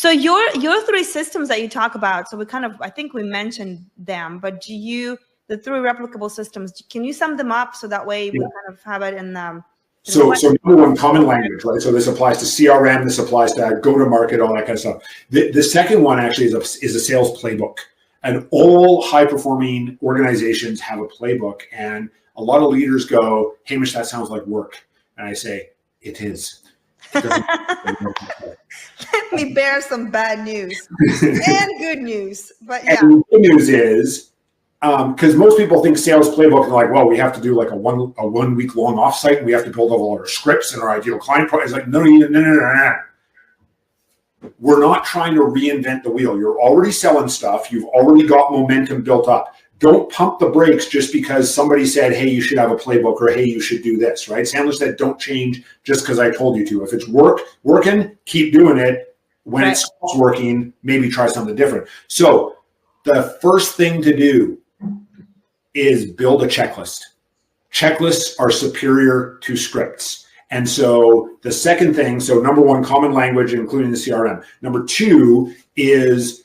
So your three systems that you talk about, so I think we mentioned them, but the three replicable systems, can you sum them up so that way we kind of have it in So number one, common language, right? So this applies to CRM, this applies to go-to-market, all that kind of stuff. The second one actually is a sales playbook. And all high-performing organizations have a playbook. And a lot of leaders go, Hamish, that sounds like work. And I say, it is. Let me bear some bad news and good news. But yeah. And the good news is, because most people think sales playbook and like, well, we have to do like a 1 week long offsite and we have to build all our scripts and our ideal client. It's like, no. We're not trying to reinvent the wheel. You're already selling stuff. You've already got momentum built up. Don't pump the brakes just because somebody said, hey, you should have a playbook, or hey, you should do this, right? Sandler said, don't change just because I told you to. If it's working, keep doing it. When it stops working, maybe try something different. So the first thing to do is build a checklist. Checklists are superior to scripts. And so the second thing, so number one, common language, including the CRM. Number two is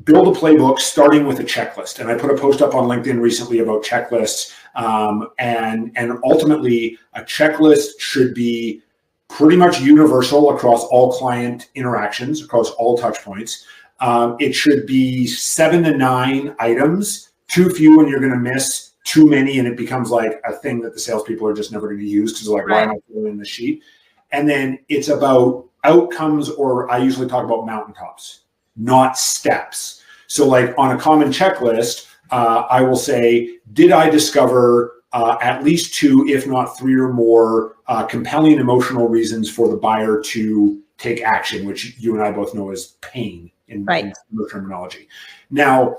build a playbook starting with a checklist. And I put a post up on LinkedIn recently about checklists. And ultimately, a checklist should be pretty much universal across all client interactions, across all touch points. It should be 7 to 9 items, too few and you're going to miss, too many and it becomes like a thing that the salespeople are just never going to use because like, why am I filling in the sheet? And then it's about outcomes, or I usually talk about mountaintops, not steps. So like on a common checklist, I will say, did I discover at least 2, if not 3 or more compelling emotional reasons for the buyer to take action, which you and I both know is pain in terminology. Now,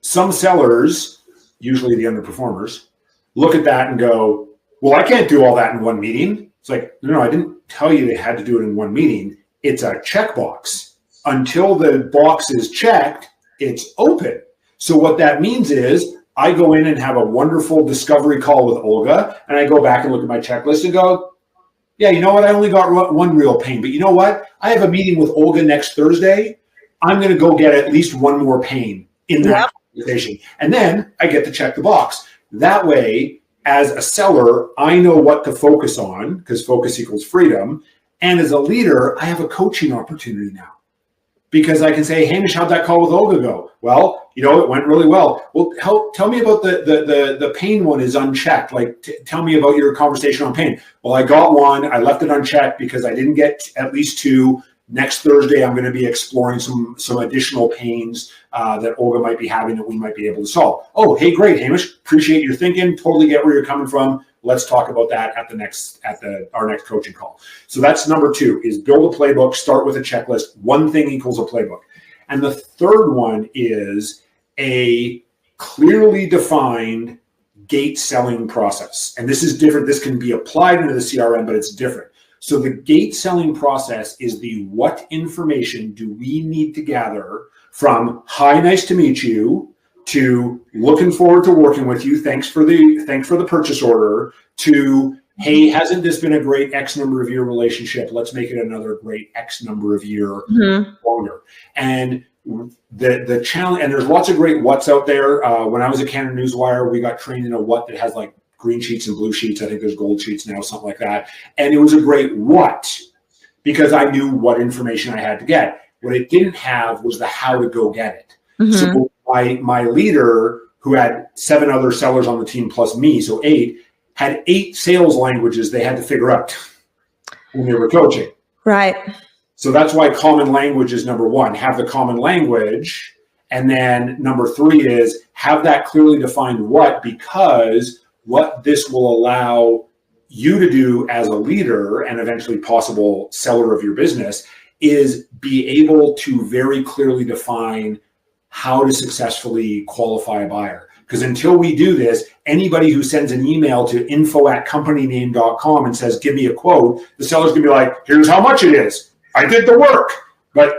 some sellers, usually the underperformers, look at that and go, well, I can't do all that in one meeting. It's like, no, I didn't tell you they had to do it in one meeting. It's a checkbox. Until the box is checked, it's open. So what that means is I go in and have a wonderful discovery call with Olga, and I go back and look at my checklist and go, yeah, you know what? I only got one real pain, but you know what? I have a meeting with Olga next Thursday. I'm going to go get at least one more pain in that conversation. And then I get to check the box. That way, as a seller, I know what to focus on because focus equals freedom. And as a leader, I have a coaching opportunity now because I can say, Hamish, how'd that call with Olga go? Well, you know, it went really well. Well, tell me about the pain one is unchecked. Like, tell me about your conversation on pain. Well, I got one. I left it unchecked because I didn't get at least 2. Next Thursday, I'm going to be exploring some additional pains that Olga might be having that we might be able to solve. Oh, hey, great, Hamish. Appreciate your thinking. Totally get where you're coming from. Let's talk about that at our next coaching call. So that's number 2: is build a playbook. Start with a checklist. One thing equals a playbook. And the third one is a clearly defined gate selling process. And this is different. This can be applied into the CRM, but it's different. So the gate selling process is the what information do we need to gather from hi, nice to meet you, to looking forward to working with you, thanks for the purchase order, to hey, hasn't this been a great X number of year relationship? Let's make it another great X number of year longer. And the challenge, and there's lots of great what's out there. When I was at Canada Newswire, we got trained in a what that has like green sheets and blue sheets. I think there's gold sheets now, something like that. And it was a great what, because I knew what information I had to get. What it didn't have was the how to go get it. So my leader, who had 7 other sellers on the team plus me, so 8, had 8 sales languages they had to figure out when they were coaching. Right. So that's why common language is number 1. Have the common language. And then number 3 is have that clearly defined what, because what this will allow you to do as a leader and eventually possible seller of your business is be able to very clearly define how to successfully qualify a buyer. Because until we do this, anybody who sends an email to info@companyname.com and says, give me a quote, the seller's gonna be like, here's how much it is. I did the work, but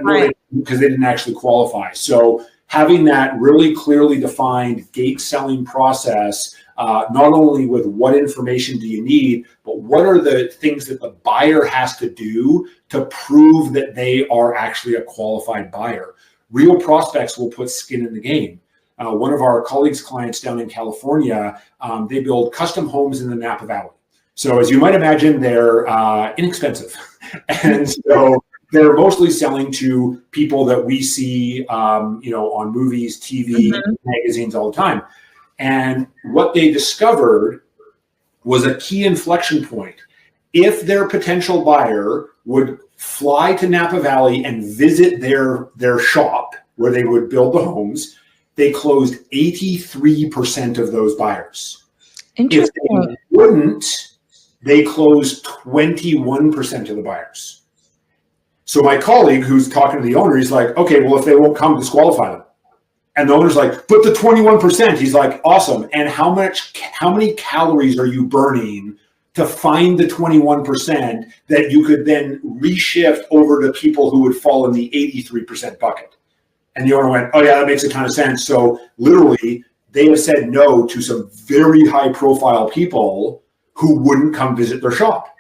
because they didn't actually qualify. So having that really clearly defined gate selling process not only with what information do you need, but what are the things that the buyer has to do to prove that they are actually a qualified buyer. Real prospects will put skin in the game. One of our colleagues' clients down in California, they build custom homes in the Napa Valley. So as you might imagine, they're inexpensive. And so they're mostly selling to people that we see, on movies, TV, magazines all the time. And what they discovered was a key inflection point. If their potential buyer would fly to Napa Valley and visit their shop where they would build the homes, they closed 83% of those buyers. If they wouldn't, they closed 21% of the buyers. So my colleague who's talking to the owner, he's like, okay, well, if they won't come, disqualify them. And the owner's like, but the 21%, he's like, awesome. And how many calories are you burning to find the 21% that you could then reshift over to people who would fall in the 83% bucket? And the owner went, oh yeah, that makes a ton of sense. So literally they have said no to some very high profile people who wouldn't come visit their shop.